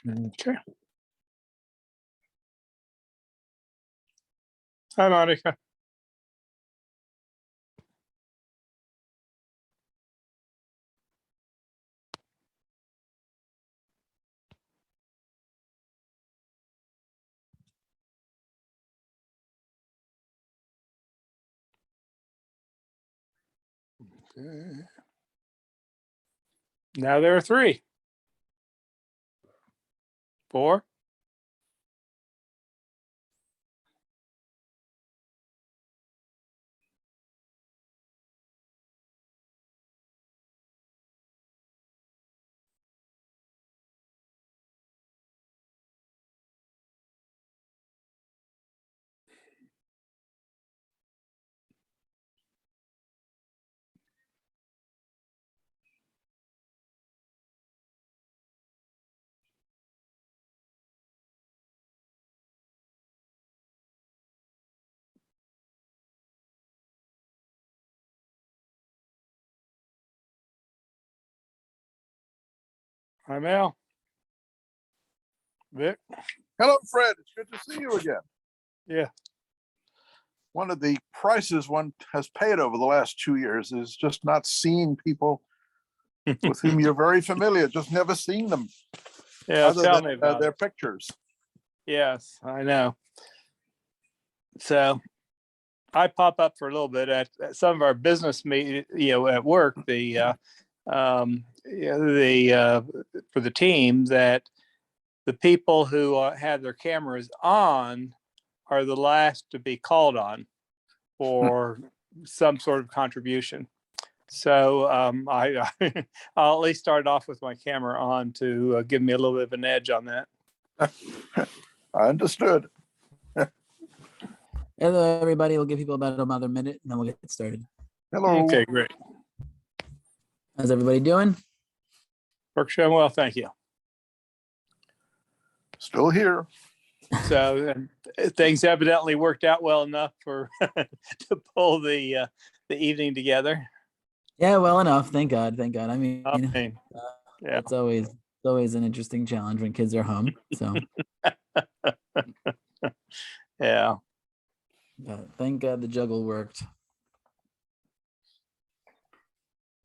Okay. Hi, Monica. Okay. Now there are 3. 4. Hi, Mel. Vic. Hello, Fred. It's good to see you again. Yeah. One of the prices one has paid over the last 2 years is just not seeing people with whom you're very familiar, just never seen them. Yeah, other tell than me about their it. pictures. Yes, I know. So I pop up for a little bit at some of our business meetings, at work, for the team, that the people who have their cameras on are the last to be called on for some sort of contribution. So I'll at least start off with my camera on to give me a little bit of an edge on that. I understood. Hello, everybody. We'll give people about another minute and then we'll get started. Hello. Okay, great. How's everybody doing? Work's going well, thank you. Still here. So things evidently worked out well enough for to pull the evening together. Yeah, well enough. Thank God. Thank God. I mean, Yeah, it's always an interesting challenge when kids are home. So yeah. but thank God the juggle worked.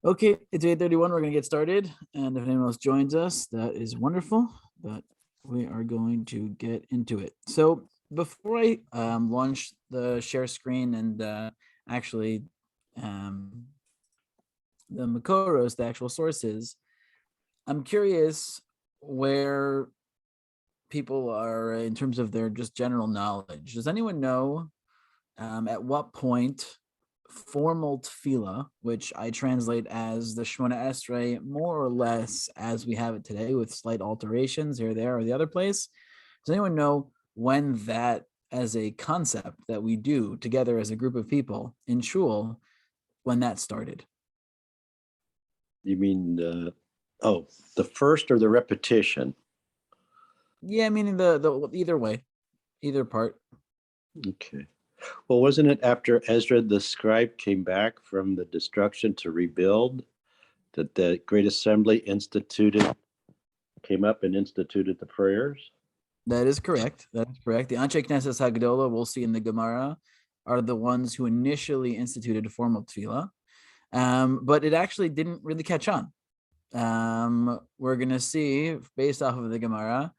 Okay, it's 8:31. We're going to get started. And if anyone else joins us, that is wonderful. But we are going to get into it. So before I launch the share screen and actually the Makoros, the actual sources, I'm curious where people are in terms of their just general knowledge. Does anyone know at what point formal tefillah, which I translate as the Shemona Esrei, more or less as we have it today with slight alterations here, there, or the other place, does anyone know when that as a concept that we do together as a group of people in shul, when that started? You mean the first or the repetition? Yeah, meaning the either way, either part. Okay. Well, wasn't it after Ezra the scribe came back from the destruction to rebuild that the Great Assembly came up and instituted the prayers? That is correct. That is correct. The Anshe Knesset Hagdola, we'll see in the Gemara, are the ones who initially instituted formal tefillah, but it actually didn't really catch on. We're going to see, based off of the Gemara,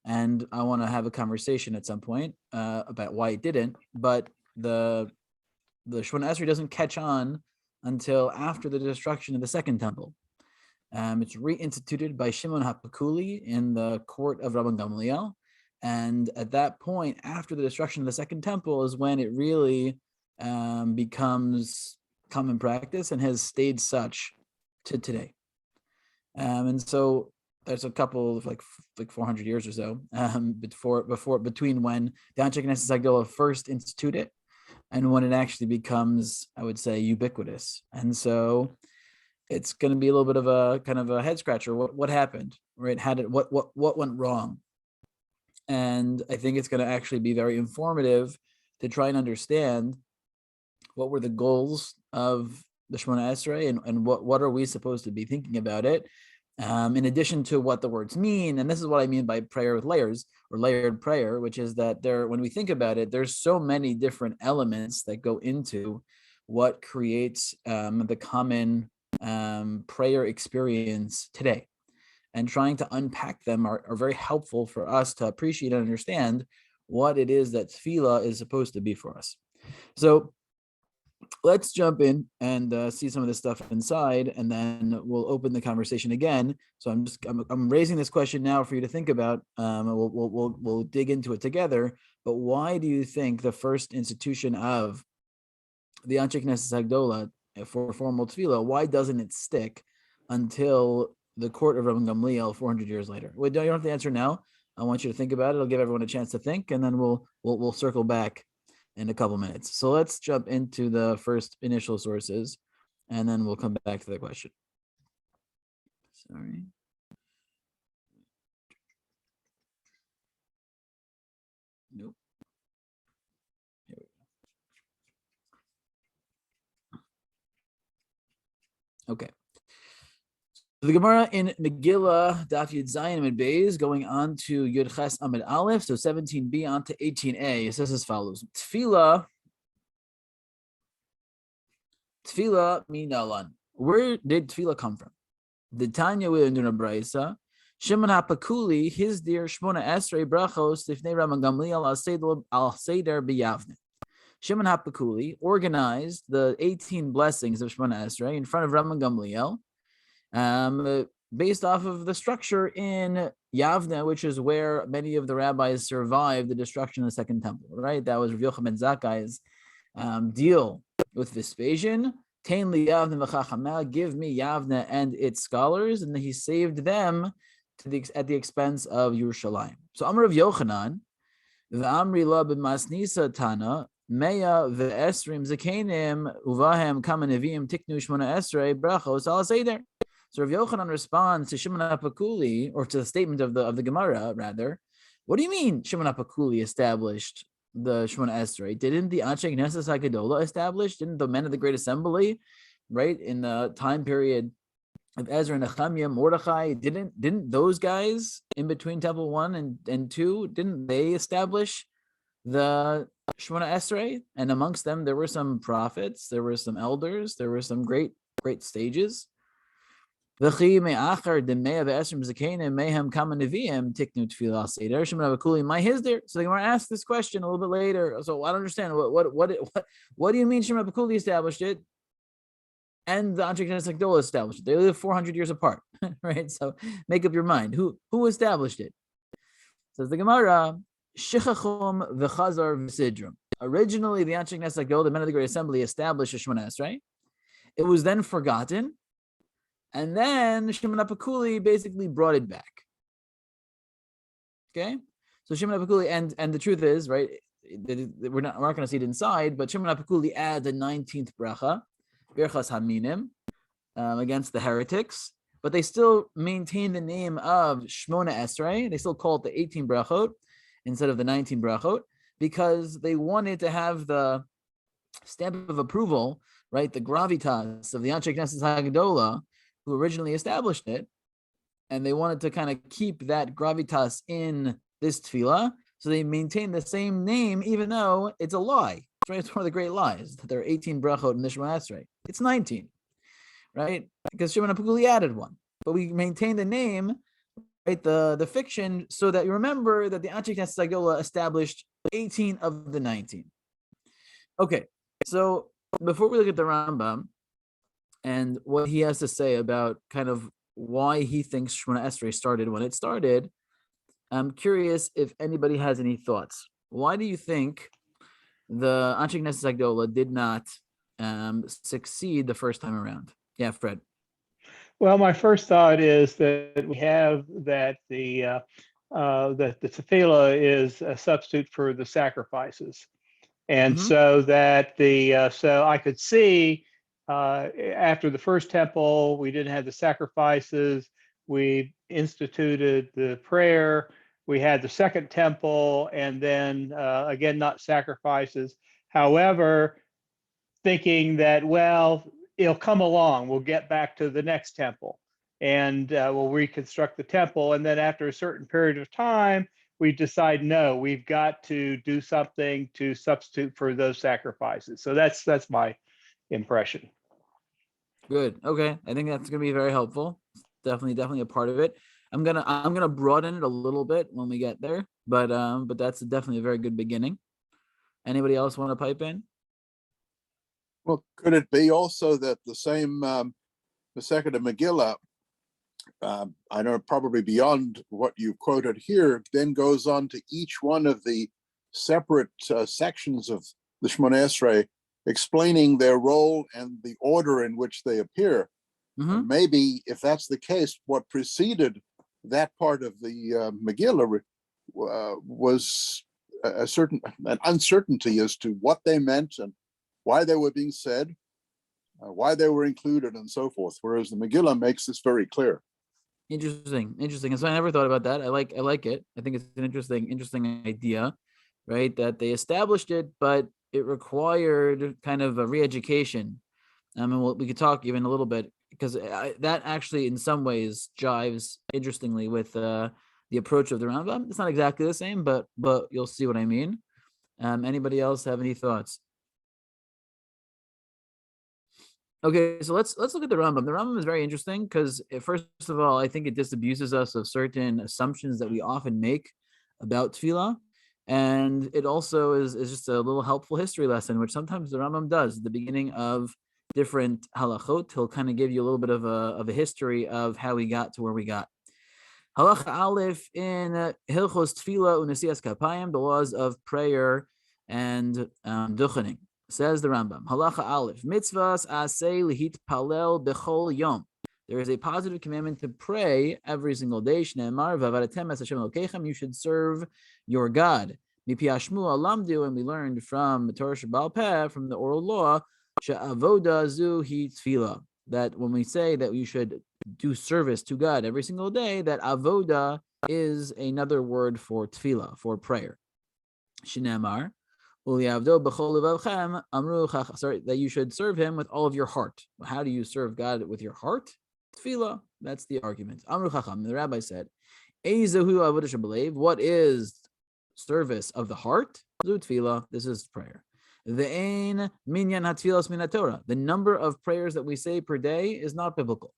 and I want to have a conversation at some point about why it didn't, but the Shemona Esrei doesn't catch on until after the destruction of the Second Temple. It's reinstituted by Shimon HaPakuli in the court of Rabban Gamliel. And at that point, after the destruction of the Second Temple, is when it really becomes common practice and has stayed such to today. And so there's a couple of like 400 years or so between when the Anshe Knesset Hagdola first instituted and when it actually becomes, I would say, ubiquitous. And so it's going to be a little bit of a kind of a head scratcher. What happened, right? What went wrong? And I think it's going to actually be very informative to try and understand what were the goals of the Shemona Esrei and what are we supposed to be thinking about it In addition to what the words mean, and this is what I mean by prayer with layers or layered prayer, which is that when we think about it, there's so many different elements that go into what creates the common prayer experience today. And trying to unpack them are very helpful for us to appreciate and understand what it is that tefillah is supposed to be for us. So let's jump in and see some of this stuff inside, and then we'll open the conversation again. So I'm raising this question now for you to think about. We'll dig into it together. But why do you think the first institution of the Anshe Knesset Hagdola for formal tefillah, why doesn't it stick until the court of Rabbi Gamliel 400 years later? Well, you don't have to answer now. I want you to think about it. I'll give everyone a chance to think, and then we'll circle back in a couple minutes. So let's jump into the first initial sources, and then we'll come back to the question. Sorry. Nope. Here we go. Okay. The Gemara in Megillah, Daf Yud Zayin Amid Beis, going on to Yud Ches Amid Aleph, so 17b on to 18a. It says as follows: Tefillah minalan. Where did tefillah come from? The Tanya will do a braysa. Shimon HaPakuli, his dear Shmona Esrei brachos lifnei Rabbi Gamliel al seder b'Yavne. Shimon HaPakuli organized the 18 blessings of Shmona Esrei in front of Rabbi Gamliel, based off of the structure in Yavne, which is where many of the rabbis survived the destruction of the Second Temple, right? That was Rav Yochanan ben Zakkai's deal with Vespasian. Tain li Yavne v'chachamah, give me Yavne and its scholars, and he saved them at the expense of Yerushalayim. So Amar Rav Yochanan, v'amri la b'masnisa tana, Meya ve'esrim zakenim uvahem kama neviim tiknu shmona esrei brachos al seder. So Rav Yochanan responds to Shimon HaPakuli, or to the statement of the Gemara, rather. What do you mean Shimon HaPakuli established the Shmona Esrei? Didn't the Anshe Knesset HaGedola establish? Didn't the men of the Great Assembly, right, in the time period of Ezra and Nehemiah, Mordechai, didn't those guys in between Temple 1 and 2, didn't they establish the Shmona Esrei? And amongst them, there were some prophets, there were some elders, there were some great stages. My his there. So the Gemara asked this question a little bit later. So I don't understand what do you mean Shimon HaPakuli established it and the Anshe Knesset Hagdola established it? They live 400 years apart, right? So make up your mind. Who established it? Says the Gemara, Shichachum v'chazar v'sidrum. Originally, the Anshe Knesset Hagdola, the men of the Great Assembly, established a Shmona Esrei. It was then forgotten. And then Shimon HaPakuli basically brought it back. Okay, so Shimon HaPakuli, and the truth is, right, we're not going to see it inside, but Shimon HaPakuli adds a 19th bracha, Birchas Haminim, against the heretics, but they still maintain the name of Shmona Esrei. They still call it the 18 brachot instead of the 19 brachot, because they wanted to have the stamp of approval, right, the gravitas of the Anshe Knesset Hagdola, who originally established it, and they wanted to kind of keep that gravitas in this tefillah, so they maintain the same name, even though it's a lie. Right? It's one of the great lies that there are 18 brachot in the Shmona Esrei. It's 19, right? Because Shimon HaPakuli added one, but we maintain the name, right? The fiction, so that you remember that the Anshe Knesset Hagdola established 18 of the 19. Okay, so before we look at the Rambam and what he has to say about kind of why he thinks Shmona Esrei started when it started, I'm curious if anybody has any thoughts. Why do you think the Anshe Knesset Hagdola did not succeed the first time around? Yeah, Fred. Well, my first thought is that we have that the tefillah is a substitute for the sacrifices, and so that so I could see. After the first temple, we didn't have the sacrifices. We instituted the prayer. We had the second temple, and then again, not sacrifices. However, thinking that, well, it'll come along. We'll get back to the next temple. and we'll reconstruct the temple. And then after a certain period of time, we decide, no, we've got to do something to substitute for those sacrifices. So that's my impression. Good. Okay. I think that's gonna be very helpful. Definitely a part of it. I'm gonna broaden it a little bit when we get there, but that's definitely a very good beginning. Anybody else want to pipe in? Well, could it be also that the same Masechet of Megillah, I know probably beyond what you quoted here, then goes on to each one of the separate sections of the Shmoneh Esrei, explaining their role and the order in which they appear. Mhm. Maybe if that's the case, what preceded that part of the Megillah was an uncertainty as to what they meant and why they were being said, why they were included, and so forth. Whereas the Megillah makes this very clear. Interesting. And so I never thought about that. I like it. I think it's an interesting idea, right? That they established it, but it required kind of a re-education. I mean, we could talk even a little bit because that actually, in some ways, jives interestingly with the approach of the Rambam. It's not exactly the same, but you'll see what I mean. Anybody else have any thoughts? Okay, so let's look at the Rambam. The Rambam is very interesting because first of all, I think it disabuses us of certain assumptions that we often make about tefillah, and it also is just a little helpful history lesson, which sometimes the Rambam does at the beginning of different halachot. He'll kind of give you a little bit of a history of how we got to where we got. Halacha Aleph in Hilchos Tefillah Unesias Kapayim, the laws of prayer and duchening. Says the Rambam, Halacha Aleph, mitzvahs aseh lihit palel bechol yom. There is a positive commandment to pray every single day. Shneimar v'avaretem es Hashem Elokeichem. You should serve your God. Mipi Hashmu alamdu, and we learned from Torah Sheba'al Peh, from the oral law, she'avoda zu hi tefillah. That when we say that you should do service to God every single day, that avoda is another word for tefillah, for prayer. Shneimar. That you should serve him with all of your heart. How do you serve God with your heart? Tefillah. That's the argument. Amru Chacham, the rabbi said, what is service of the heart? Zu tefillah. This is prayer. The number of prayers that we say per day is not biblical.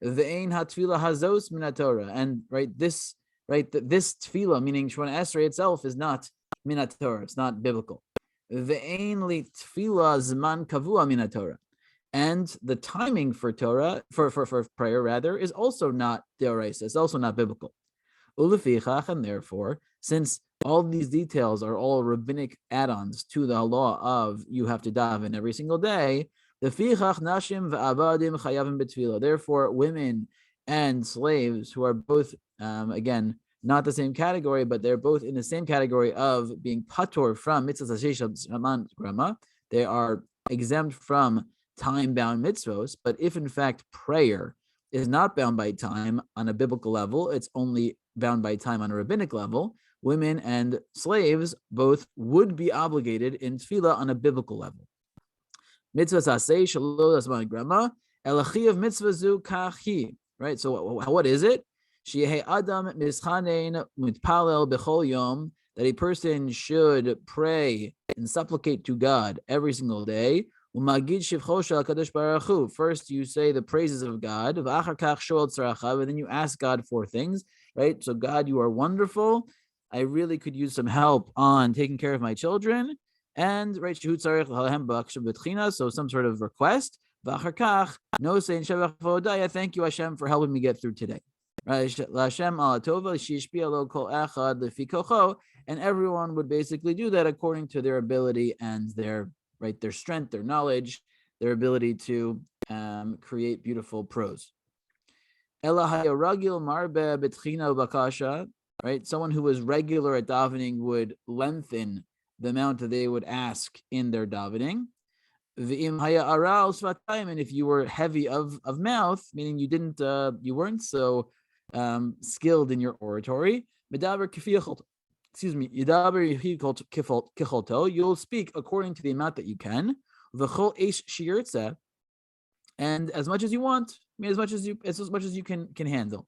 And this tefillah, meaning Shemona Esrei itself, is not minat Torah. It's not biblical. And the timing for Torah, for prayer rather, is also not deoraisa. It's also not biblical. And therefore, since all these details are all rabbinic add-ons to the law of you have to daven every single day, therefore women and slaves who are both, again, not the same category, but they're both in the same category of being patur from mitzvahs. They are exempt from time-bound mitzvos. But if in fact prayer is not bound by time on a biblical level, it's only bound by time on a rabbinic level, women and slaves both would be obligated in tefillah on a biblical level. Mitzvahs aseh shelo l'zman grama elachiv mitzvazu kachi. Right. So what is it? Adam mischanein mitpalel bechol yom, that a person should pray and supplicate to God every single day. First, you say the praises of God, and then you ask God for things. Right. So God, you are wonderful. I really could use some help on taking care of my children, and right, so some sort of request. No saying thank you Hashem for helping me get through today. And everyone would basically do that according to their ability and their strength, their knowledge, their ability to create beautiful prose. Right, someone who was regular at davening would lengthen the amount that they would ask in their davening. And if you were heavy of mouth, meaning you weren't so skilled in your oratory, you'll speak according to the amount that you can. and as much as you want, as much as you can handle.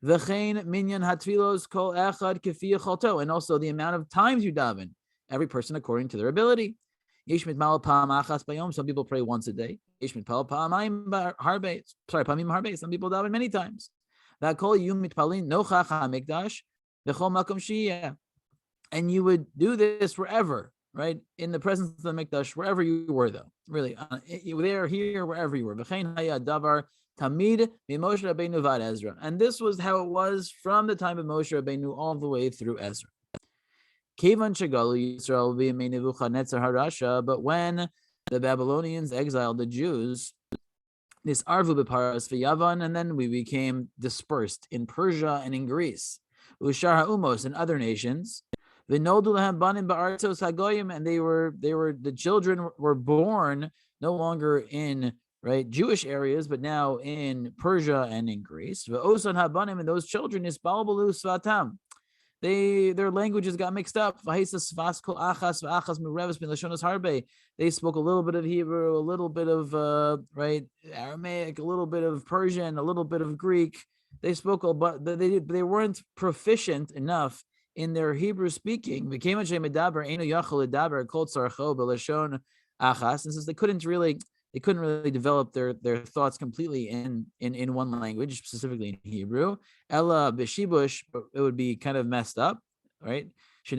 V'chein minyan hatfilos kol echad kefi yechalto, and also the amount of times you daven, every person according to their ability. Yesh mitmal pa'am achas bayom. Some people pray once a day. Yesh mitpal pa'amayim harbe. Sorry, pa'amim harbe. Some people daven many times. V'kol yom mitpalin nochach hamikdash v'chol makom shiyeh. And you would do this wherever, right? In the presence of the mikdash, wherever you were, though. Really, there, here, wherever you were. V'chein haya davar tamid Moshe Rabbeinu vad Ezra. And this was how it was from the time of Moshe Rabbeinu all the way through Ezra. Kevan shagalu Yisrael v'yemei Nebuchadnezzar harasha. But when the Babylonians exiled the Jews, this arvu b'paras v'yavan, and then we became dispersed in Persia and in Greece, ushar ha'umos and other nations. V'noldu lahem banim ba'artzos hagoyim, and the children were born no longer in Jewish areas, but now in Persia and in Greece. V'osan habanim, and those children is balbalu svatam. Their languages got mixed up. They spoke a little bit of Hebrew, a little bit of Aramaic, a little bit of Persian, a little bit of Greek. They spoke, but they weren't proficient enough in their Hebrew speaking. And since they couldn't really develop their thoughts completely in one language, specifically in Hebrew. Ella b'shibush, it would be kind of messed up, right? As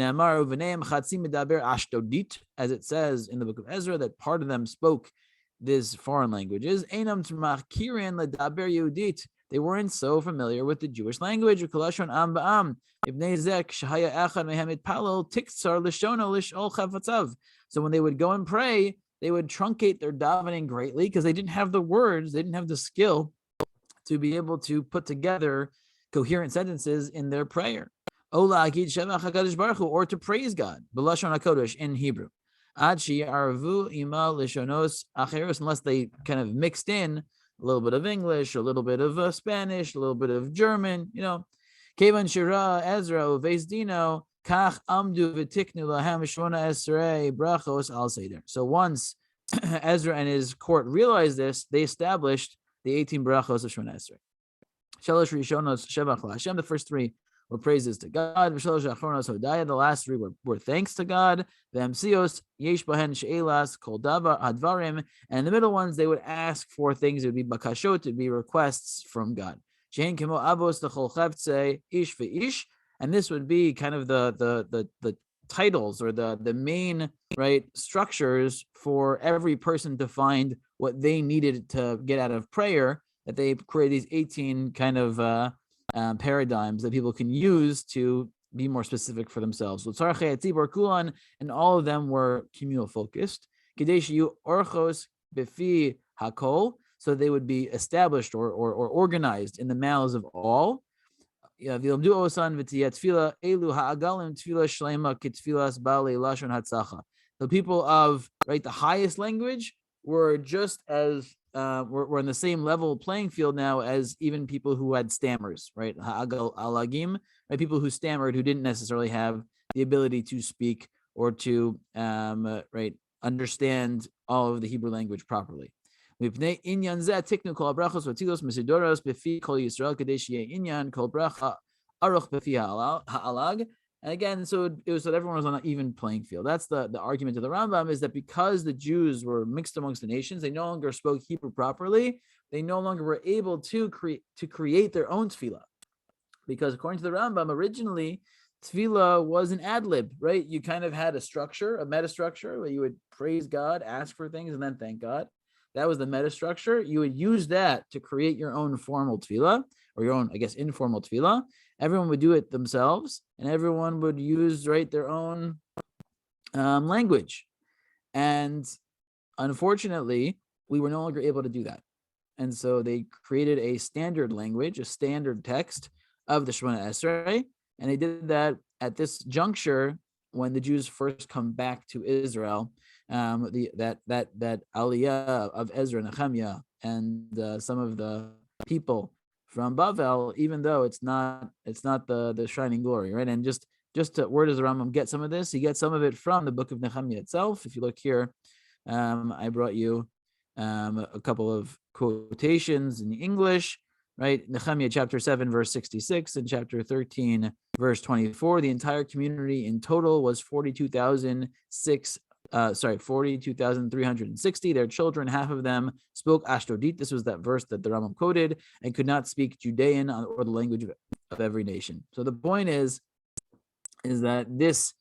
it says in the book of Ezra, that part of them spoke these foreign languages. They weren't so familiar with the Jewish language. So when they would go and pray, they would truncate their davening greatly because they didn't have the words, they didn't have the skill to be able to put together coherent sentences in their prayer. Or to praise God, b'lashon hakodesh in Hebrew. Unless they kind of mixed in a little bit of English, a little bit of Spanish, a little bit of German, Kevan Shira Ezra Uveis Dino. So once Ezra and his court realized this, they established the 18 brachos of Shemona Esrei. Shalosh Rishonos Shevach LaHashem. The first three were praises to God. Shalosh Achronos Hodaya. The last three were thanks to God. The Emsios Yesh Bahen She'elas Kol Davar Hadvarim. And the middle ones, they would ask for things. It would be bakashot, to be requests from God. Shein Kemo Avos L'Chol Chavtzei Ish Ve'ish. And this would be kind of the titles or the main structures for every person to find what they needed to get out of prayer. That they create these 18 kind of paradigms that people can use to be more specific for themselves. And all of them were communal focused. Orchos befi hakol, so they would be established or organized in the mouths of all. The people of the highest language were just as were in the same level playing field now as even people who had stammers, alagim, people who stammered, who didn't necessarily have the ability to speak or to understand all of the Hebrew language properly. And again, so it was that everyone was on an even playing field. That's the argument of the Rambam, is that because the Jews were mixed amongst the nations, they no longer spoke Hebrew properly. They no longer were able to create their own tefillah. Because according to the Rambam, originally, tefillah was an ad-lib, right? You kind of had a structure, a meta structure, where you would praise God, ask for things, and then thank God. That was the meta structure. You would use that to create your own formal tefillah, or your own, informal tefillah. Everyone would do it themselves, and everyone would use their own language. And unfortunately, we were no longer able to do that. And so they created a standard language, a standard text of the Shemona Esrei, and they did that at this juncture when the Jews first come back to Israel. That aliyah of Ezra and Nehemiah and some of the people from Bavel, even though it's not the shining glory, right? And just where does the Rambam get some of this? He gets some of it from the book of Nehemiah itself. If you look here, I brought you a couple of quotations in English, right? Nehemiah chapter 7, verse 66, and chapter 13, verse 24. The entire community in total was 42,360. Their children, half of them, spoke Ashdodit. This was that verse that the Rambam quoted, and could not speak Judean or the language of every nation. So the point is that this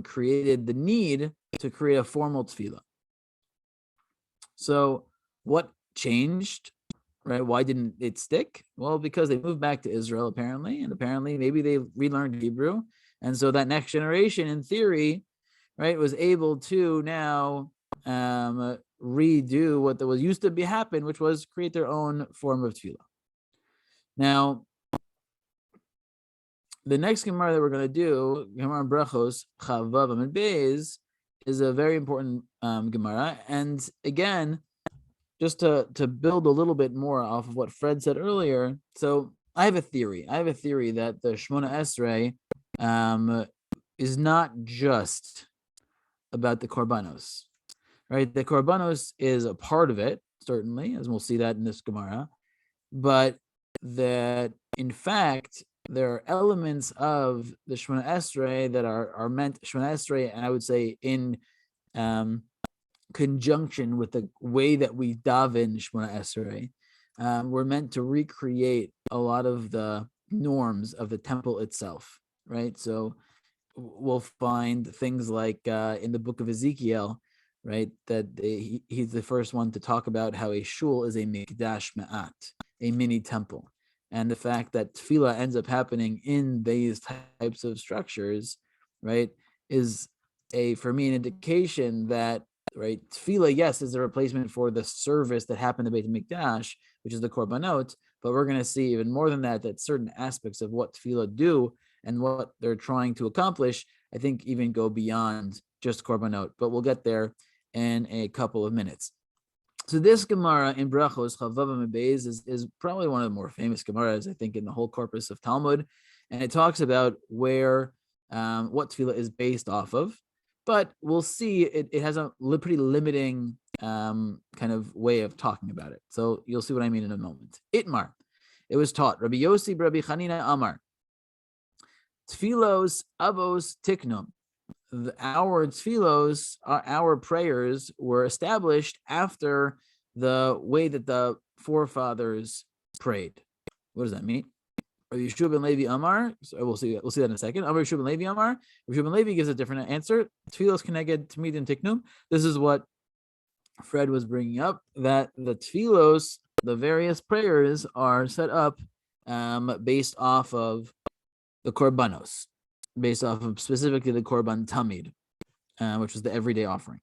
created the need to create a formal tefillah. So what changed, right? Why didn't it stick? Well, because they moved back to Israel, apparently, and apparently maybe they relearned Hebrew. And so that next generation, in theory, right, was able to now redo what was used to happen, which was create their own form of tefillah. Now, the next Gemara that we're going to do, Gemara in Brachos, Chavav Amud Beis, is a very important Gemara. And again, just to build a little bit more off of what Fred said earlier. So I have a theory that the Shmona Esrei is not just about the Korbanos, right? The Korbanos is a part of it, certainly, as we'll see that in this Gemara, but that in fact, there are elements of the Shemona Esrei that are meant, Shemona Esrei, and I would say in conjunction with the way that we daven Shemona Esrei, we're meant to recreate a lot of the norms of the temple itself, right? So we'll find things like in the book of Ezekiel, right, that he's the first one to talk about how a shul is a mikdash ma'at, a mini temple. And the fact that tefillah ends up happening in these types of structures, right, is for me, an indication that, right, tefillah, yes, is a replacement for the service that happened in Beit HaMikdash, which is the korbanot, but we're going to see even more than that, that certain aspects of what tefillah do and what they're trying to accomplish, I think even go beyond just korbanot, but we'll get there in a couple of minutes. So this Gemara in Brachos, Chavav Amud Beis, is probably one of the more famous Gemaras, I think, in the whole corpus of Talmud. And it talks about where, what tefillah is based off of. But we'll see it has a pretty limiting kind of way of talking about it. So you'll see what I mean in a moment. Itmar, it was taught, Rabbi Yossi, Rabbi Chanina Amar, Tfilos Avos Tiknum. Our tefillos, our prayers were established after the way that the forefathers prayed. What does that mean? Rabbi Yeshua ben Levi Amar. So we'll see that in a second. Rabbi Yeshua ben Levi Amar. Rabbi Yeshua ben Levi gives a different answer. Tefillos keneged tamid and tiknum. This is what Fred was bringing up. That the tefillos, the various prayers, are set up based off of the korbanos, based off of specifically the korban tamid, which was the everyday offering.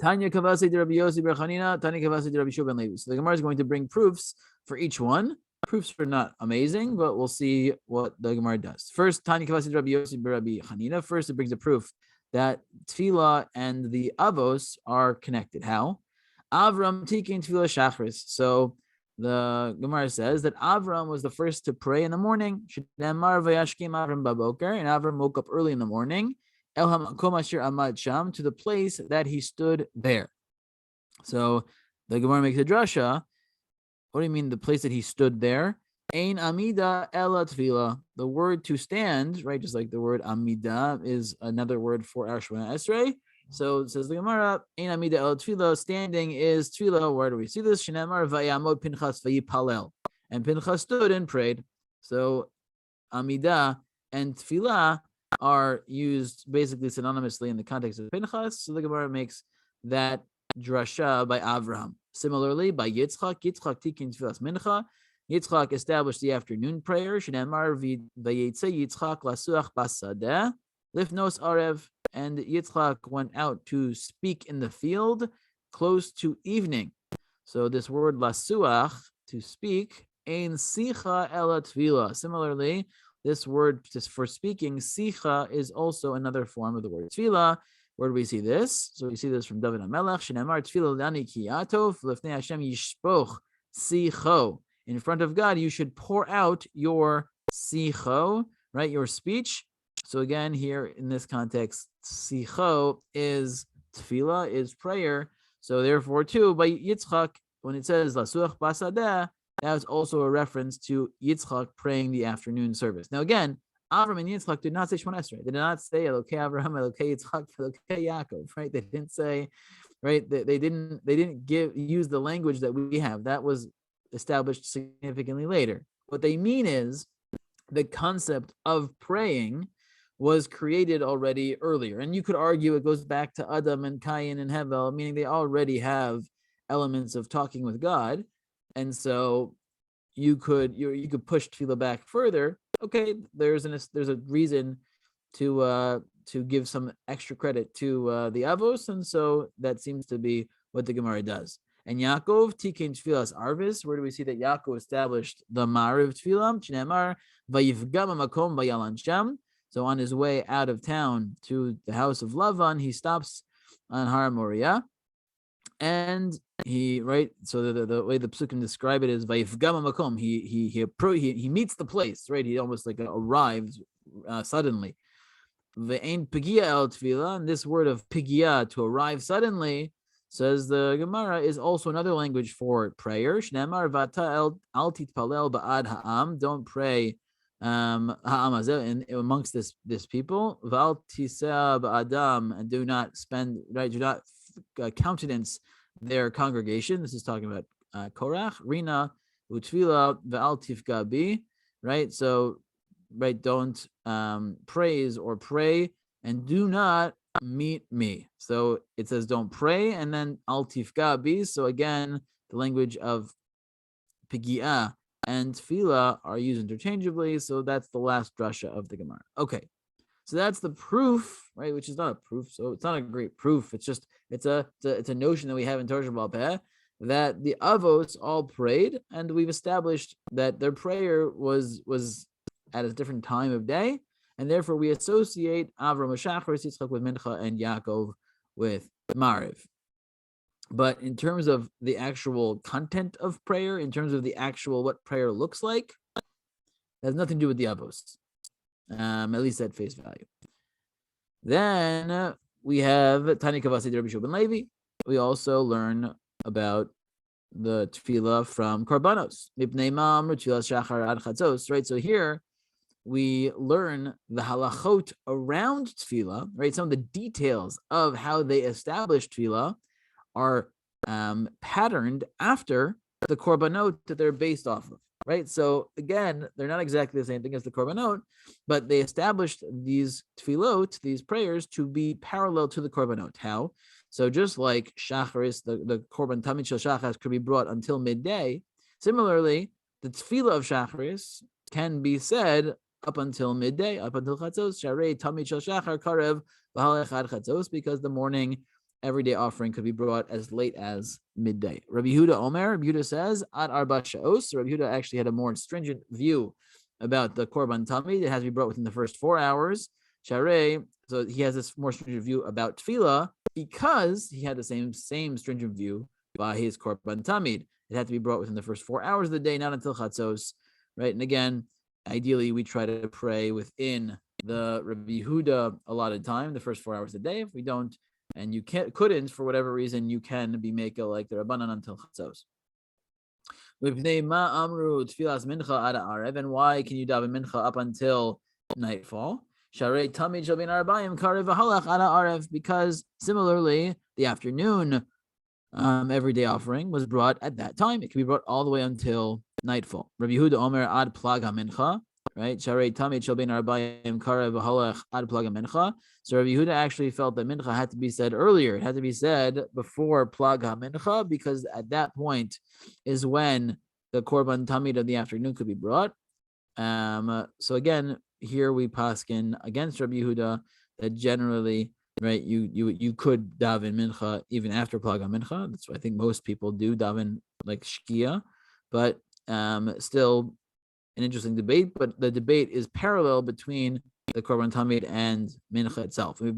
Tanya Kavasi de Rabbi Yossi bar Chanina, Tanya Kavasi de Rabbi Yeshua ben Levi. So the Gemara is going to bring proofs for each one. Proofs are not amazing, but we'll see what the Gemara does. First, Tanya Kavasi de Rabbi Yossi bar Rabbi Chanina. First, it brings a proof that tefillah and the avos are connected. How? Avram tikin tefillah shachris. So the Gemara says that Avram was the first to pray in the morning. And Avram woke up early in the morning to the place that he stood there. So the Gemara makes a drasha. What do you mean the place that he stood there? Ein amida ela tefillah. The word to stand, right, just like the word amida is another word for our Shemona Esrei. So it says the Gemara, Ein amida el tefillah, standing is tefillah. Where do we see this? Shenamar vayamod Pinchas vayipalel. And Pinchas stood and prayed. So amida and tefillah are used basically synonymously in the context of Pinchas. So the Gemara makes that drasha by Avraham. Similarly, by Yitzchak tikin tefillas mincha. Yitzchak established the afternoon prayer. Shenamar vayetze Yitzchak lasuach basadeh lifnos arev. And Yitzchak went out to speak in the field close to evening. So this word lasuach, to speak, ein sicha ela tefillah. Similarly, this word for speaking, sicha, is also another form of the word tefillah. Where do we see this? So we see this from David HaMelech. Shenamar tefillah lani ki atov lefnei Hashem yishpoch sicho. In front of God, you should pour out your sicho, right, your speech. So again, here in this context, sicho is tefillah, is prayer. So therefore, too, by Yitzchak, when it says Lasuach Basadeh, that was also a reference to Yitzchak praying the afternoon service. Now again, Avram and Yitzchak did not say Shemona Esrei. They did not say Elokei Avraham, Elokei Yitzchak, Elokei Yaakov, right? They didn't say, right? They didn't use the language that we have. That was established significantly later. What they mean is the concept of praying was created already earlier. And you could argue it goes back to Adam and Cain and Hevel, meaning they already have elements of talking with God. And so you could push tefillah back further. Okay, there's a reason to give some extra credit to the Avos, and so that seems to be what the Gemara does. And Yaakov tikin tefillas arvis. Where do we see that Yaakov established the Ma'ariv tefillah? Shneimar vayivgam makom vayalan shem. So on his way out of town to the house of Lavan, he stops on Har Moriah, and he So the way the psukim describe it is vayivgam makom. He meets the place, right? He almost like arrives suddenly. Ve'ein pigia el tefillah, and this word of pigia, to arrive suddenly, says the Gemara, is also another language for prayer. Shneimar vata al titpalel ba'ad ha'am. Don't pray ha'am amongst this people. Val tisa ba'adam, and do not countenance their congregation. This is talking about Korach, Rina, Utfila, Ve'al tifga bi, right? So, right, don't praise or pray, and do not meet me. So it says don't pray, and then al tifga bi. So again, the language of pigia and tefillah are used interchangeably. So that's the last drasha of the Gemara. Okay, so that's the proof, right? Which is not a proof, so it's not a great proof. It's just it's a notion that we have in Torah Sheba'al Peh, that the Avos all prayed, and we've established that their prayer was at a different time of day, and therefore we associate Avram Shacharis, Yitzchak with Mincha, and Yaakov with Mariv. But in terms of the actual content of prayer, in terms of the actual what prayer looks like, it has nothing to do with the Avos, at least at face value. Then we have Tani Kavasi Rabbi Shua ben Levi. We also learn about the tefillah from Korbanos. Right, so here we learn the halachot around tefillah, right? Some of the details of how they established tefillah are patterned after the korbanot that they're based off of, right? So again, they're not exactly the same thing as the korbanot, but they established these tefillot, these prayers, to be parallel to the korbanot. How? So just like shacharis, the korban tamid shel shacharis could be brought until midday, similarly, the tefillah of shacharis can be said up until midday, up until chatzos, sharei tamid shel shachar karev v'halech ad chatzos, because the morning everyday offering could be brought as late as midday. Rabbi Yehuda Omer, Rabbi Yehuda says, ad arba sha'os. Rabbi Yehuda actually had a more stringent view about the korban tamid. It has to be brought within the first 4 hours. Sharei, so he has this more stringent view about tefillah, because he had the same stringent view by his korban tamid. It had to be brought within the first 4 hours of the day, not until chatzos, right? And again, ideally, we try to pray within the Rabbi Yehuda allotted time, the first 4 hours a day. If we don't, and you couldn't, for whatever reason, you can be making like the Rabbanan until chatzos. And why can you daven mincha up until nightfall? Because similarly, the afternoon everyday offering was brought at that time. It can be brought all the way until nightfall. Rabbi Yehuda Omer ad plag mincha, right? Sharei tamid shel bein arbayim karev v'halach ad plag mincha. So Rabbi Yehuda actually felt that mincha had to be said earlier. It had to be said before plag mincha, because at that point is when the korban tamid of the afternoon could be brought. So again, here we paskin against Rabbi Yehuda that generally, right, you could daven mincha even after plag mincha. That's what I think most people do, daven like shkia, but still an interesting debate. But the debate is parallel between the korban tamid and mincha itself. And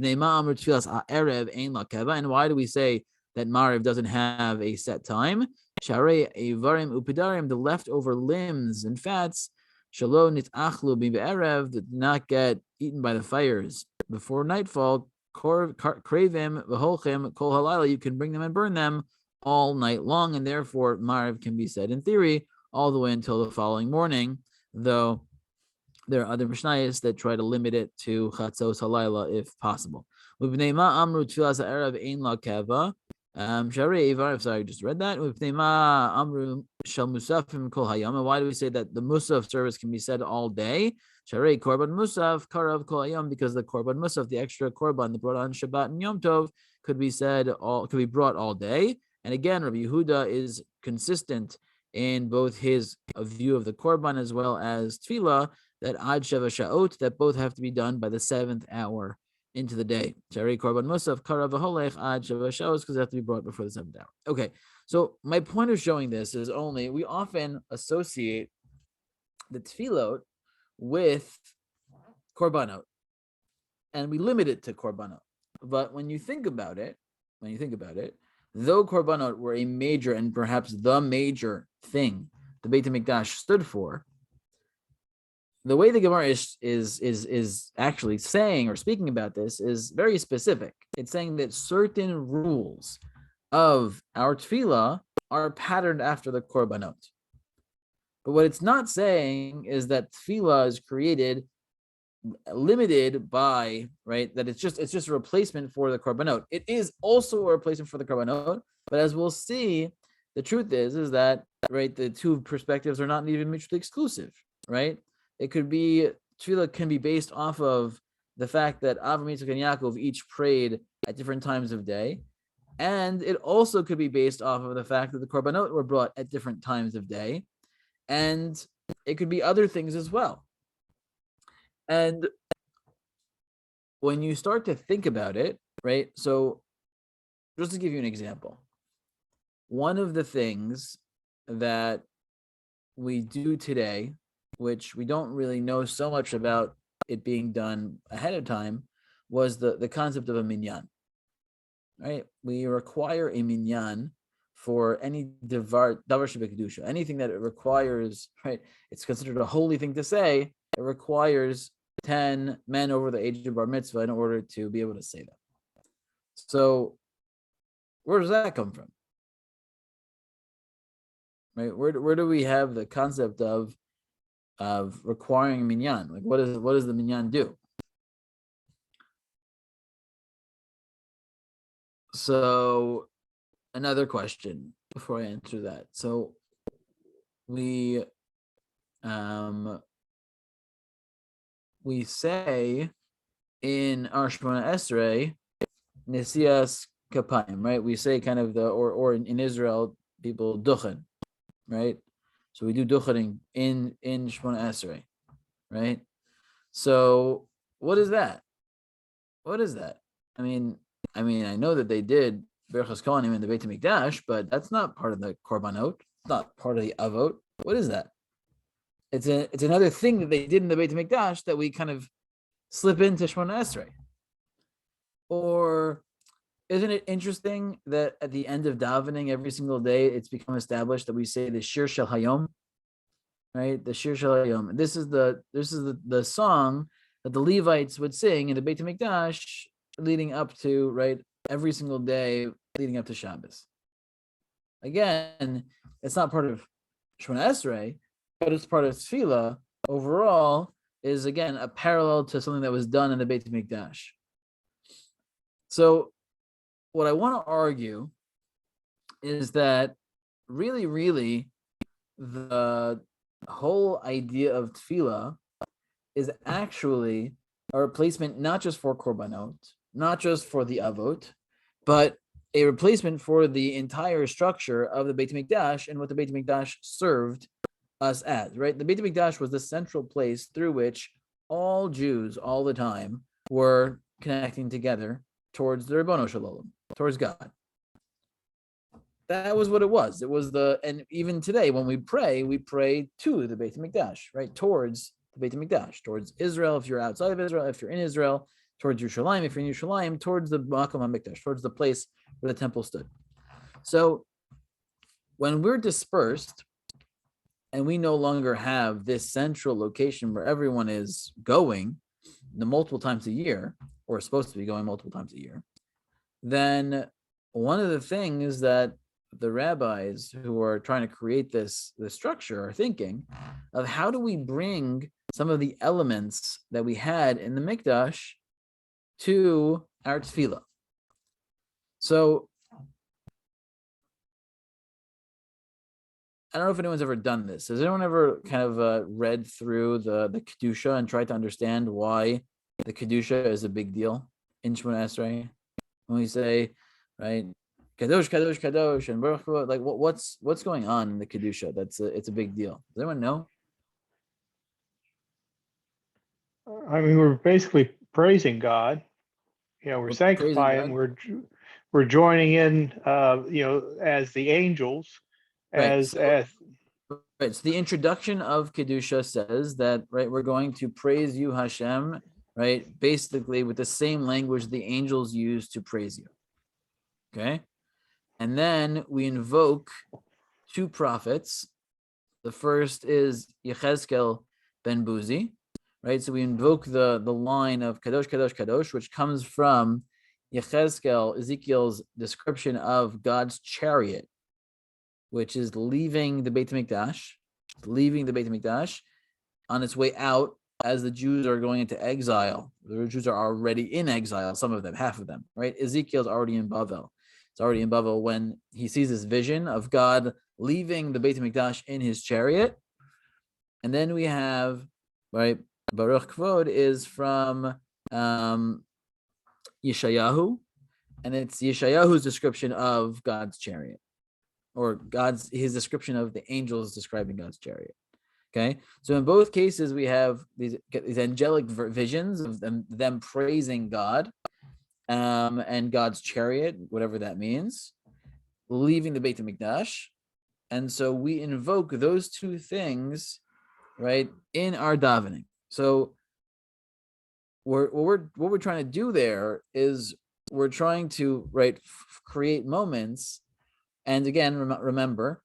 why do we say that Mariv doesn't have a set time? Sharei evarim upidarim, the leftover limbs and fats, Shalo nitachlu b'erev, did not get eaten by the fires before nightfall. Kravim v'holchem kol halayla, you can bring them and burn them all night long, and therefore Mariv can be said in theory all the way until the following morning, though there are other Mishnayos that try to limit it to Chatzos Halayla if possible. Sorry, I just read that. And why do we say that the Musaf service can be said all day? Because the Korban Musaf, the extra Korban, the brought on Shabbat and Yom Tov, could be brought all day. And again, Rabbi Yehuda is consistent in both his view of the Korban as well as Tefillah, that Ad Sheva Sha'ot, that both have to be done by the 7th hour into the day. Shari Korban Musaf, Kara V'holech, Ad Sheva Sha'ot, because they have to be brought before the 7th hour. Okay, so my point of showing this is only, we often associate the Tefillot with Korbanot, and we limit it to Korbanot. But when you think about it, though Korbanot were a major and perhaps the major thing the Beit HaMikdash stood for, the way the Gemara is actually saying or speaking about this is very specific. It's saying that certain rules of our tefillah are patterned after the korbanot. But what it's not saying is that tefillah is created limited by, right, that it's just a replacement for the korbanot. It is also a replacement for the korbanot, but as we'll see, the truth is that, right, the two perspectives are not even mutually exclusive, right? It could be, tefillah can be based off of the fact that Avraham, Yitzchak, and Yaakov each prayed at different times of day. And it also could be based off of the fact that the korbanot were brought at different times of day. And it could be other things as well. And when you start to think about it, right? So just to give you an example, one of the things that we do today, which we don't really know so much about it being done ahead of time, was the concept of a minyan, right? We require a minyan for any davar shebekdusha, anything that it requires, right? It's considered a holy thing to say. It requires 10 men over the age of bar mitzvah in order to be able to say that. So where does that come from? Right? Where do we have the concept of requiring minyan? Like what does the minyan do? So another question before I answer that. So we say in our Shemona Esrei, Nesias Kapayim, right? We say kind of or in Israel, people duchen, right? So we do duchening in Shemona Esrei, right? So what is that? What is that? I mean, I know that they did Berachos Kohanim in the Beit HaMikdash, but that's not part of the Korbanot. It's not part of the Avot. What is that? It's another thing that they did in the Beit HaMikdash that we kind of slip into Shemona Esrei. Or isn't it interesting that at the end of davening every single day, it's become established that we say the Shir Shel Hayom, right? The Shir Shel Hayom. This is the song that the Levites would sing in the Beit HaMikdash leading up to, right, every single day leading up to Shabbos. Again, it's not part of Shemona Esrei, but it's part of Tefillah. Overall, is again a parallel to something that was done in the Beit HaMikdash. So what I want to argue is that really the whole idea of tefillah is actually a replacement not just for korbanot, not just for the avot, but a replacement for the entire structure of the Beit HaMikdash and what the Beit HaMikdash served us as, right? The Beit HaMikdash was the central place through which all Jews all the time were connecting together towards the Ribbono Shel Olam, towards God. That was what it was. It was and even today when we pray to the Beit HaMikdash, right? Towards the Beit HaMikdash, towards Israel if you're outside of Israel, if you're in Israel, towards Yerushalayim if you're in Yerushalayim, towards the Makom HaMikdash, towards the place where the temple stood. So when we're dispersed and we no longer have this central location where everyone is going the multiple times a year, or supposed to be going multiple times a year, then one of the things that the rabbis who are trying to create this structure are thinking of how do we bring some of the elements that we had in the Mikdash to our tefillah. So I don't know if anyone's ever done this. Has anyone ever kind of read through the Kedusha and tried to understand why the Kedusha is a big deal in Shemona Esrei? When we say, right, Kadosh, Kadosh, Kadosh, and Baruch Hu, like what's going on in the Kedusha? It's a big deal. Does anyone know? I mean, we're basically praising God. We're We're praising sanctifying. God. We're joining in. As the angels, Right. as Right. So the introduction of Kedusha says that, right, we're going to praise you, Hashem, right, basically with the same language the angels use to praise you. Okay. And then we invoke two prophets. The first is Yechezkel ben Buzi, right? So we invoke the line of Kadosh, Kadosh, Kadosh, which comes from Yechezkel, Ezekiel's description of God's chariot, which is leaving the Beit HaMikdash, on its way out as the Jews are going into exile. The Jews are already in exile, some of them, half of them, right? Ezekiel's already in Bavel. It's already in Bavel when he sees this vision of God leaving the Beit HaMikdash in his chariot. And then we have, right, Baruch Kvod is from Yeshayahu, and it's Yeshayahu's description of God's chariot, or his description of the angels describing God's chariot. Okay, so in both cases we have these angelic visions of them praising God, and God's chariot, whatever that means, leaving the Beit HaMikdash, and so we invoke those two things, right, in our davening. So what we're trying to do there is we're trying to, right, create moments. And again, remember,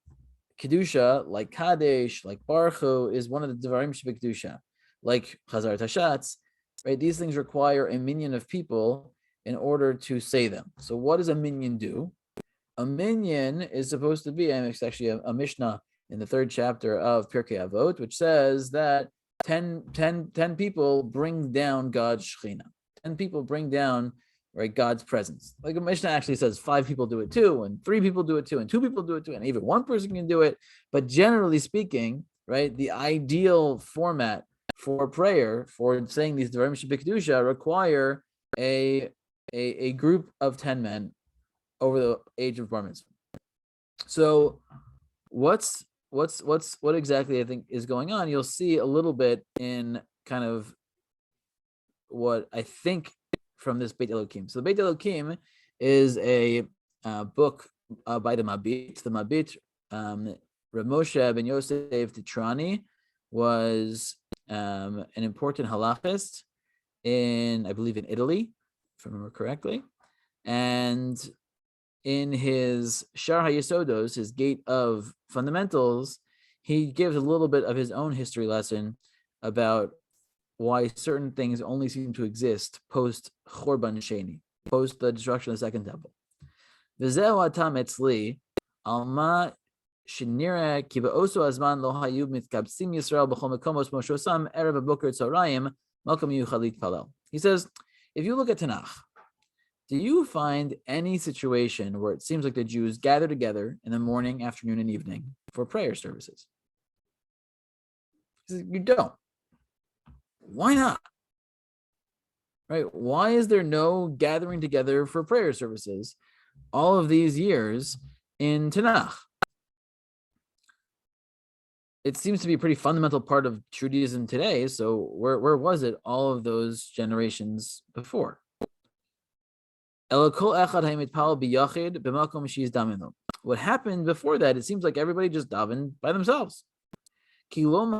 Kedusha, like Kadesh, like Baruch Hu, is one of the Devarim Shebekdusha, like Chazar Tashatz, right? These things require a minyan of people in order to say them. So what does a minyan do? A minyan is supposed to be, and it's actually a Mishnah in the 3rd chapter of Pirkei Avot, which says that 10 people bring down God's Shekhinah. 10 people bring down, right, God's presence. Like a Mishnah actually says 5 people do it too, and 3 people do it too, and 2 people do it too, and even 1 person can do it. But generally speaking, right, the ideal format for prayer, for saying these Devarim Shebekdusha, require a group of 10 men over the age of bar mitzvah. So what exactly I think is going on? You'll see a little bit in kind of what I think from this Beit Elokim. So the Beit Elokim is a book by the Mabit. The Mabit, Rav Moshe ben Yosef Titrani, was an important halachist I believe in Italy, if I remember correctly. And in his Shar HaYesodos, his Gate of Fundamentals, he gives a little bit of his own history lesson about why certain things only seem to exist post Chorban Sheni, post the destruction of the Second Temple. V'zeu atam etzli alma shenira ki ba'osu azman lo hayu mitkabsim Yisrael b'chol mekomos moshe osam erev haboker tzarayim malkam yuchalit palel. He says, if you look at Tanakh, do you find any situation where it seems like the Jews gather together in the morning, afternoon, and evening for prayer services? He says, you don't. Why not? Right? Why is there no gathering together for prayer services all of these years in Tanakh? It seems to be a pretty fundamental part of Judaism today. So where was it all of those generations before? What happened before that, it seems like everybody just davened by themselves. We don't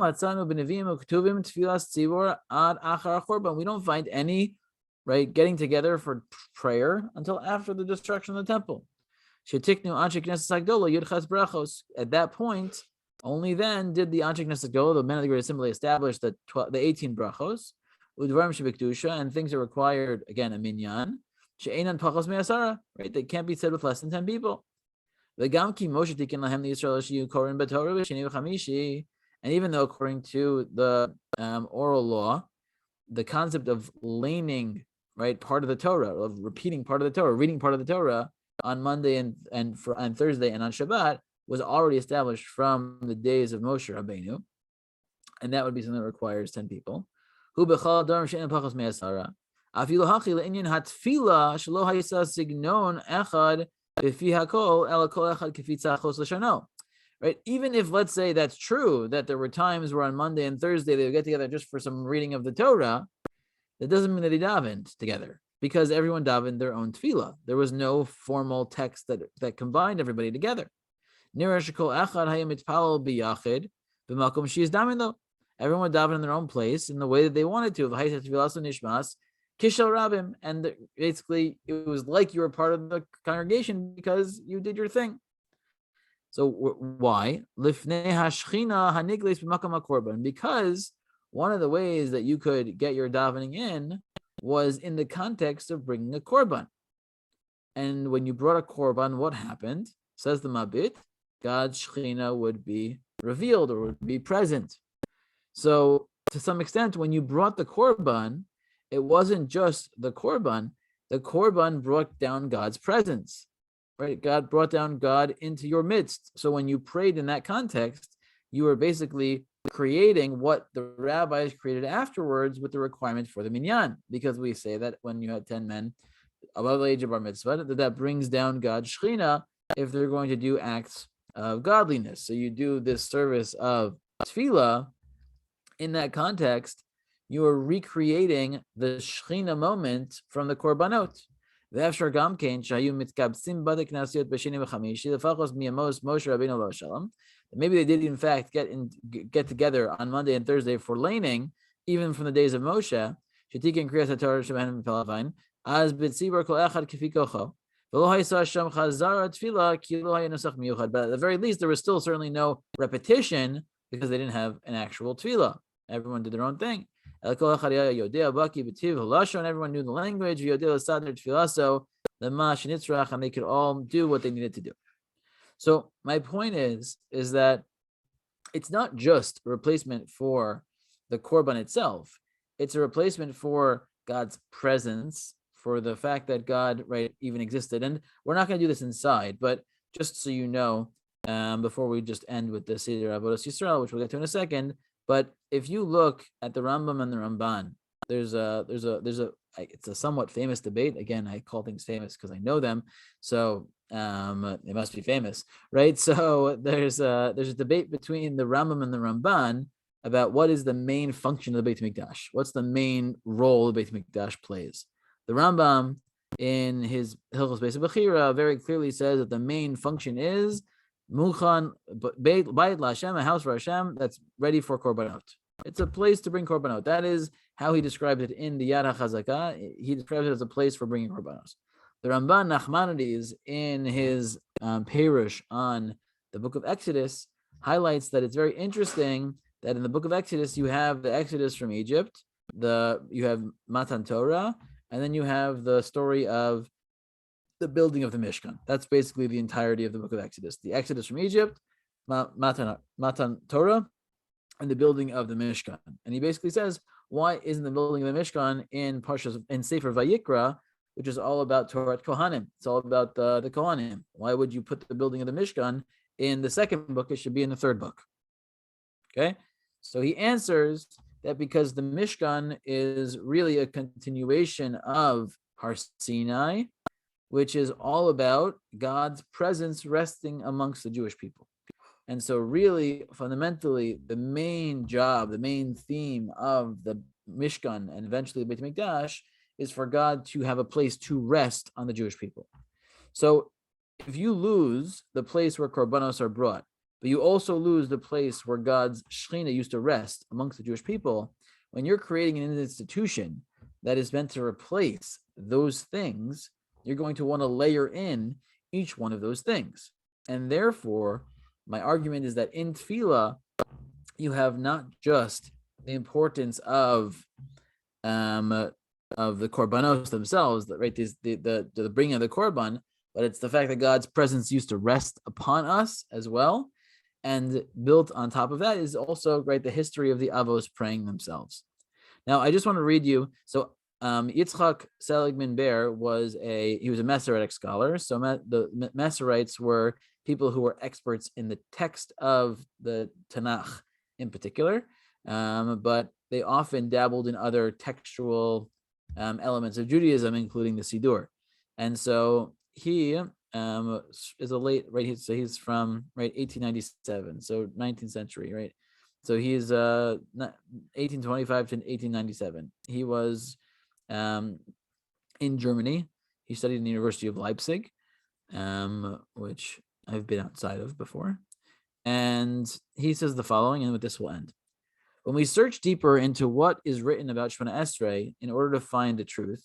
find any, right, getting together for prayer until after the destruction of the temple. At that point, only then did the Anshe Knesset Gedolah, the men of the Great Assembly, establish the 18 brachos, and things that required, again, a minyan. Right? They can't be said with less than 10 people. וגם כי משה תיקן להם לישראל שיהיו קוראים בתורה בשני וחמישי, and even though according to the oral law, the concept of laning, right, part of the Torah, of repeating part of the Torah, reading part of the Torah on Monday and on Thursday and on Shabbat was already established from the days of Moshe Rabbeinu, and that would be something that requires 10 people. Hu b'chal darim she'en pachos me'asara. Afilu hachi le'inyan hatfila shelo hayisa signon echad b'fi hakol ela kol echad k'fi tzachos l'shano. Right? Even if, let's say, that's true, that there were times where on Monday and Thursday they would get together just for some reading of the Torah, that doesn't mean that they davened together, because everyone davened their own tefillah. There was no formal text that combined everybody together. Everyone would daven in their own place in the way that they wanted to. And basically, it was like you were part of the congregation because you did your thing. So why? Because one of the ways that you could get your davening in was in the context of bringing a korban. And when you brought a korban, what happened? Says the Mabit, God's Shechina would be revealed or would be present. So to some extent, when you brought the korban, it wasn't just the korban brought down God's presence. Right? God brought down God into your midst. So when you prayed in that context, you were basically creating what the rabbis created afterwards with the requirement for the minyan, because we say that when you had 10 men above the age of bar mitzvah, that brings down God's Shechina if they're going to do acts of godliness. So you do this service of tefillah in that context, you are recreating the Shechina moment from the korbanot. Maybe they did in fact get together on Monday and Thursday for laning, even from the days of Moshe. But at the very least, there was still certainly no repetition because they didn't have an actual tefillah. Everyone did their own thing. And everyone knew the language, and they could all do what they needed to do. So my point is that it's not just a replacement for the korban itself. It's a replacement for God's presence, for the fact that God, right, even existed. And we're not going to do this inside, but just so you know, before we just end with the Seder Avodas Yisrael, which we'll get to in a second. But if you look at the Rambam and the Ramban, it's a somewhat famous debate. Again, I call things famous because I know them, so they must be famous, right? So there's a debate between the Rambam and the Ramban about what is the main function of the Beit Mikdash. What's the main role the Beit Mikdash plays? The Rambam, in his Hilchos Beis Bechira, very clearly says that the main function is Muchan Beit LaHashem, a house for Hashem that's ready for korbanot. It's a place to bring korbanot. That is how he describes it in the Yad HaChazakah. He describes it as a place for bringing korbanos. The Ramban Nachmanides, in his Perush on the book of Exodus, highlights that it's very interesting that in the book of Exodus, you have the Exodus from Egypt, you have Matan Torah, and then you have the story of the building of the Mishkan. That's basically the entirety of the book of Exodus. The Exodus from Egypt, Matan Torah, and the building of the Mishkan. And he basically says, why isn't the building of the Mishkan in Sefer Vayikra, which is all about Torah Kohanim? It's all about the Kohanim. Why would you put the building of the Mishkan in the second book? It should be in the third book. Okay? So he answers that because the Mishkan is really a continuation of Har Sinai, which is all about God's presence resting amongst the Jewish people. And so really, fundamentally, the main job, the main theme of the Mishkan and eventually the Beit Mikdash is for God to have a place to rest on the Jewish people. So if you lose the place where korbanos are brought, but you also lose the place where God's Shechina used to rest amongst the Jewish people, when you're creating an institution that is meant to replace those things, you're going to want to layer in each one of those things. And therefore, my argument is that in tefillah, you have not just the importance of the korbanos themselves, right? The bringing of the korban, but it's the fact that God's presence used to rest upon us as well. And built on top of that is also, right, the history of the Avos praying themselves. Now, I just want to read you. So Yitzchak Seligman Ber was a Masoretic scholar. So the Masoretes were people who were experts in the text of the Tanakh in particular, but they often dabbled in other textual elements of Judaism, including the Siddur. And so he is a late, right? So he's from 1897, so 19th century, right? So he's 1825 to 1897. He was in Germany. He studied in the University of Leipzig, which I've been outside of before. And he says the following, and with this will end. When we search deeper into what is written about Shemona Esrei in order to find the truth,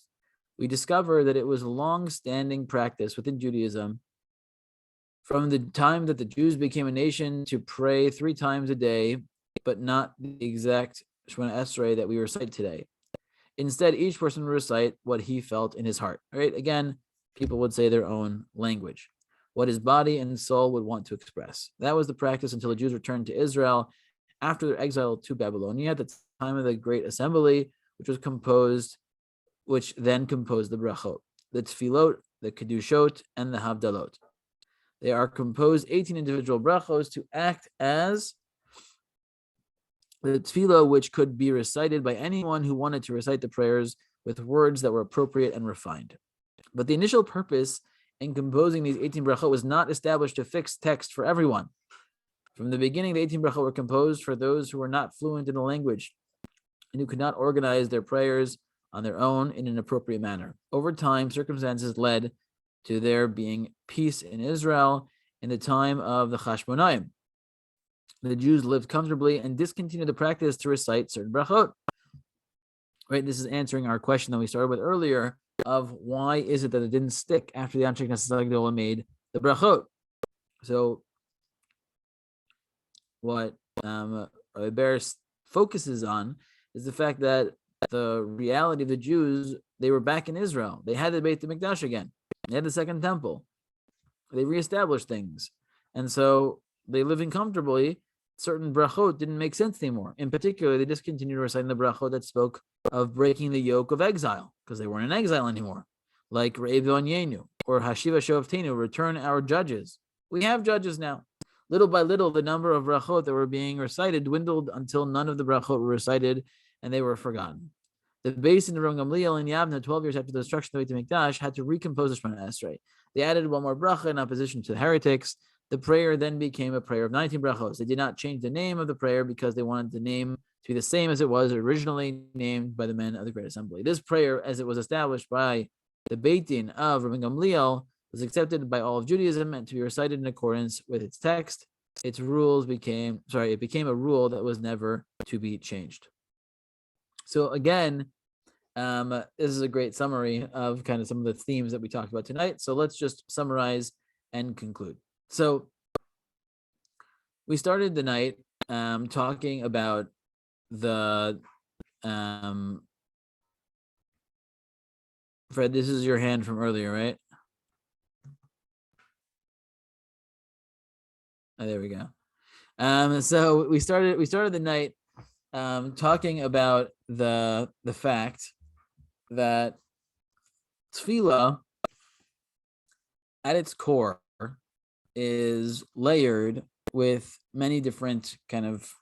we discover that it was a long-standing practice within Judaism from the time that the Jews became a nation to pray 3 times a day, but not the exact Shemona Esrei that we recite today. Instead, each person would recite what he felt in his heart. Right? Again, people would say their own language, what his body and soul would want to express. That was the practice until the Jews returned to Israel after their exile to Babylonia at the time of the Great Assembly, which then composed the brachot, the tefillot, the kedushot, and the havdalot. They are composed 18 individual brachos to act as the tefillah, which could be recited by anyone who wanted to recite the prayers with words that were appropriate and refined. But the initial purpose in composing these 18 brachot was not established a fixed text for everyone. From the beginning, the 18 brachot were composed for those who were not fluent in the language and who could not organize their prayers on their own in an appropriate manner. Over time, circumstances led to there being peace in Israel in the time of the Chashmonaim. The Jews lived comfortably and discontinued the practice to recite certain brachot. Right, this is answering our question that we started with earlier of why is it that it didn't stick after the Anshe Knesset Agdola made the brachot. So what Rabbi Ber focuses on is the fact that the reality of the Jews, they were back in Israel. They had the Beit HaMikdash again. They had the second temple. They reestablished things. And so they living comfortably. Certain brachot didn't make sense anymore. In particular, they discontinued reciting the brachot that spoke of breaking the yoke of exile because they weren't in exile anymore. Like Re'ev Yenu or Hashiva Shoftenu, return our judges. We have judges now. Little by little, the number of brachot that were being recited dwindled until none of the brachot were recited and they were forgotten. The base in the Rabbi Gamliel in Yavna, 12 years after the destruction of the Beit HaMikdash, had to recompose the Shemona Esrei. They added one more bracha in opposition to the heretics. The prayer then became a prayer of 19 brachos. They did not change the name of the prayer because they wanted the name to be the same as it was originally named by the men of the Great Assembly. This prayer, as it was established by the Beit Din of Rabbi Gamliel, was accepted by all of Judaism and to be recited in accordance with its text. It became a rule that was never to be changed. So again, this is a great summary of kind of some of the themes that we talked about tonight. So let's just summarize and conclude. So we started the night talking about the Fred, this is your hand from earlier, right? Oh, there we go. So we started the night talking about the fact that tefillah at its core is layered with many different kind of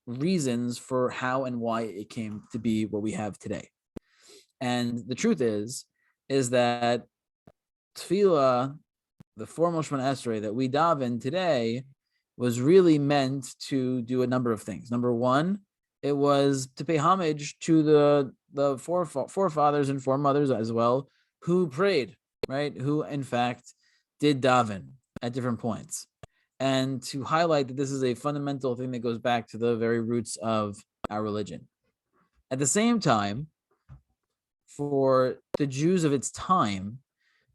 reasons for how and why it came to be what we have today. And the truth is that tefillah, the formal Shemona Esrei that we daven today, was really meant to do a number of things. Number one, it was to pay homage to the forefathers and foremothers as well, who prayed, right? Who in fact did daven at different points. And to highlight that this is a fundamental thing that goes back to the very roots of our religion. At the same time, for the Jews of its time,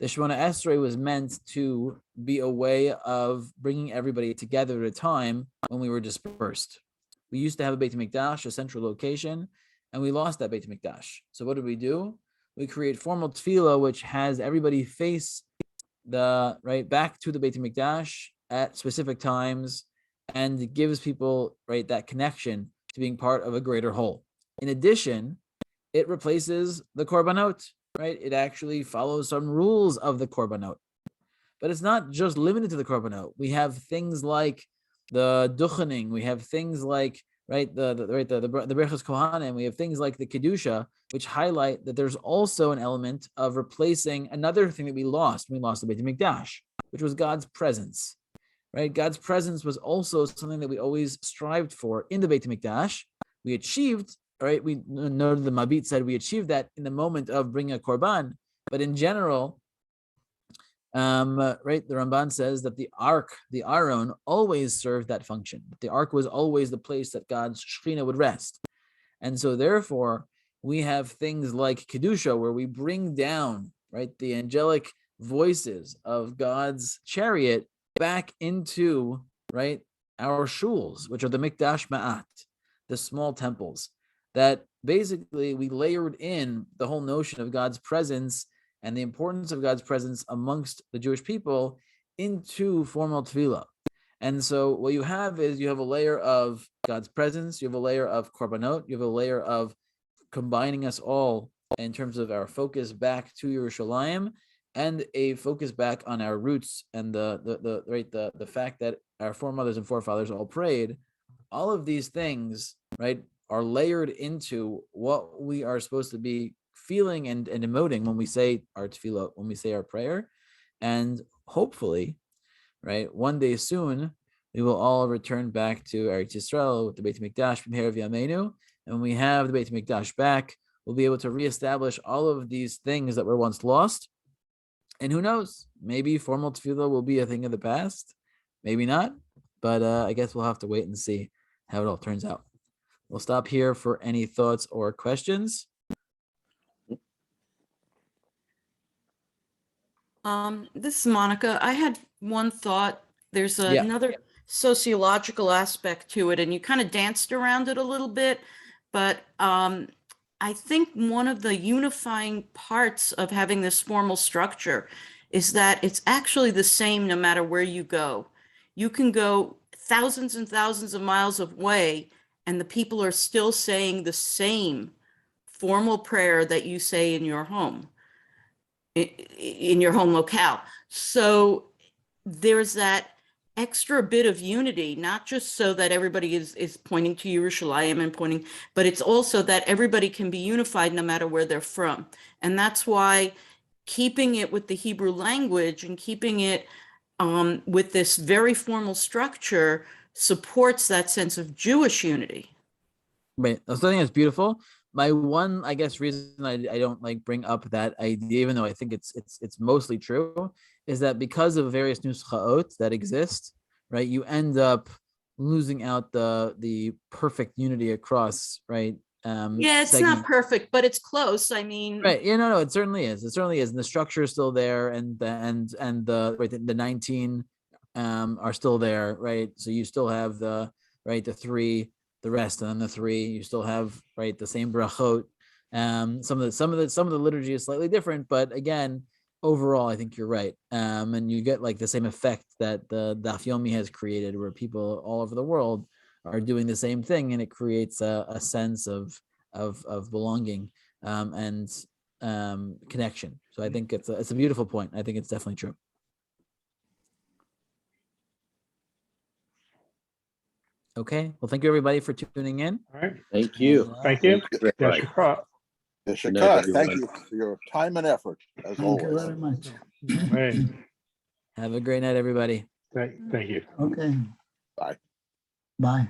the Shemona Esrei was meant to be a way of bringing everybody together at a time when we were dispersed. We used to have a Beit HaMikdash, a central location, and we lost that Beit HaMikdash. So what do? We create formal tefillah, which has everybody face back to the Beit HaMikdash at specific times, and it gives people that connection to being part of a greater whole. In addition, it replaces the korbanot, It actually follows some rules of the korbanot. But it's not just limited to the korbanot. We have things like the duchening. We have things like the Berachos Kohanim. We have things like the kedusha, which highlight that there's also an element of replacing another thing that we lost. We lost the Beit HaMikdash, which was God's presence. God's presence was also something that we always strived for in the Beit HaMikdash. We achieved. We know the Mabit said we achieved that in the moment of bringing a korban, but in general. The Ramban says that the ark, the Aron, always served that function. The ark was always the place that God's Shekhinah would rest. And so therefore, we have things like Kedusha, where we bring down, the angelic voices of God's chariot back into, our shuls, which are the Mikdash Ma'at, the small temples, that basically we layered in the whole notion of God's presence and the importance of God's presence amongst the Jewish people into formal tefillah. And so what you have is you have a layer of God's presence, you have a layer of korbanot, you have a layer of combining us all in terms of our focus back to Yerushalayim, and a focus back on our roots and the fact that our foremothers and forefathers all prayed. All of these things, are layered into what we are supposed to be feeling and emoting when we say our tefillah, when we say our prayer. And hopefully, one day soon, we will all return back to Eretz Yisrael with the Beit HaMikdash b'mehera v'yameinu. And when we have the Beit HaMikdash back, we'll be able to reestablish all of these things that were once lost. And who knows, maybe formal tefillah will be a thing of the past, maybe not. But I guess we'll have to wait and see how it all turns out. We'll stop here for any thoughts or questions. This is Monica. I had one thought. There's another sociological aspect to it, and you kind of danced around it a little bit, but I think one of the unifying parts of having this formal structure is that it's actually the same no matter where you go. You can go thousands and thousands of miles away, and the people are still saying the same formal prayer that you say in your home. In your home locale. So there's that extra bit of unity, not just so that everybody is pointing to Yerushalayim and pointing, but it's also that everybody can be unified no matter where they're from. And that's why keeping it with the Hebrew language and keeping it with this very formal structure supports that sense of Jewish unity. Right. I think that's beautiful. My one, I guess, reason I don't bring up that idea, even though I think it's mostly true, is that because of various nuschaot that exist, you end up losing out the perfect unity across, it's not perfect, but it's close. I mean, no, it certainly is. It certainly is, and the structure is still there, and the 19 are still there, So you still have the 3. The rest, and then the 3, you still have the same brachot. Some of the liturgy is slightly different, but again, overall, I think you're right. And you get the same effect that the Daf Yomi has created, where people all over the world are doing the same thing, and it creates a sense of belonging and connection. So I think it's a beautiful point. I think it's definitely true. Okay. Well, thank you everybody for tuning in. All right. Thank you. Thank you. Right. Shakar, thank you for your time and effort, as Thank you always. very much. Right. Have a great night, everybody. Thank you. Okay. Bye. Bye.